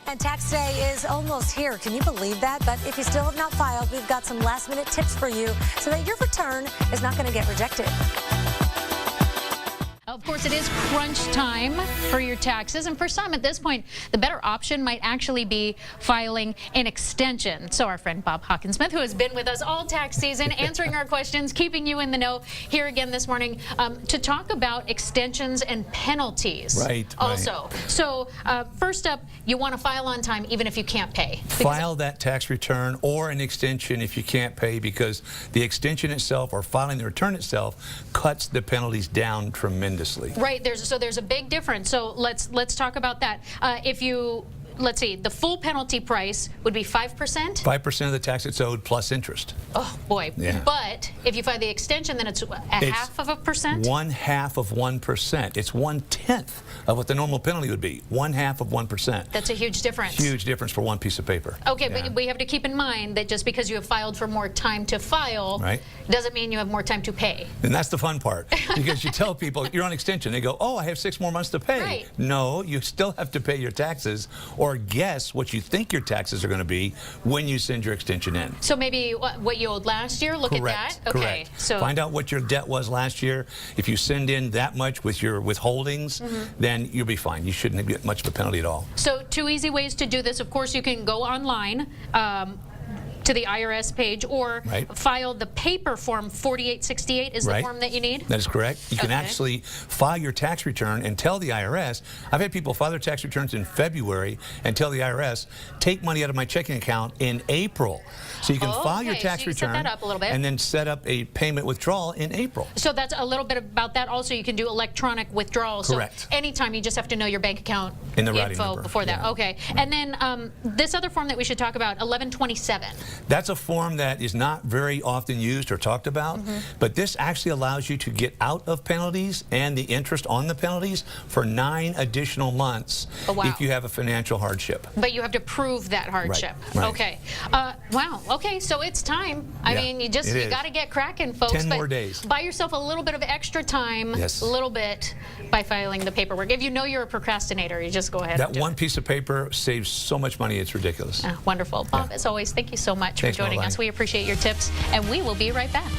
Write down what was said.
And tax day is almost here. Can you believe that? But if you still have not filed, we've got some last-minute tips for you so that your return is not going to get rejected. Of course, it is crunch time for your taxes, and for some at this point, the better option might actually be filing an extension. So our friend Bob Hockensmith, who has been with us all tax season, answering our questions, keeping you in the know, here again this morning to talk about extensions and penalties. Right. Also, so first up, you want to file on time even if you can't pay. File that tax return or an extension if you can't pay, because the extension itself or filing the return itself cuts the penalties down tremendously. Right, there's a big difference. So let's talk about that. If you, let's see, the full penalty price would be 5%? 5% of the tax that's owed plus interest. Oh boy. Yeah. But if you file the extension, then it's half of a percent? 1/2 of 1%. It's 1/10 of what the normal penalty would be. 1/2 of 1%. That's a huge difference. Huge difference for one piece of paper. Okay, yeah. But we have to keep in mind that just because you have filed for more time to file, right, doesn't mean you have more time to pay. And that's the fun part, because you tell people you're on extension, they go, oh, I have 6 more months to pay. Right. No, you still have to pay your taxes or guess what you think your taxes are going to be when you send your extension in. So maybe what you owed last year, look Correct. at that. Okay. Correct. So find out what your debt was last year. If you send in that much with your withholdings, then you'll be fine. You shouldn't get much of a penalty at all. So 2 easy ways to do this. Of course, you can go online to the IRS page or file the paper form 4868 is the form that you need? That is correct. You can actually file your tax return and tell the IRS. I've had people file their tax returns in February and tell the IRS, take money out of my checking account in April. So you can file your tax return set that up a little bit, and then set up a payment withdrawal in April. So that's a little bit about that. Also, you can do electronic withdrawals. Correct. So anytime, you just have to know your bank account and the routing info number before that. Okay. And then this other form that we should talk about, 1127. That's a form that is not very often used or talked about, but this actually allows you to get out of penalties and the interest on the penalties for 9 additional months if you have a financial hardship. But you have to prove that hardship. Right. Okay. Wow. Okay, so it's time. I mean, you got to get cracking, folks. 10 more days. Buy yourself a little bit of extra time, a little bit, by filing the paperwork. If you know you're a procrastinator, you just go ahead and do one piece of paper saves so much money, it's ridiculous. Wonderful. Bob, as always, thank you so much for joining us. We appreciate your tips, and we will be right back.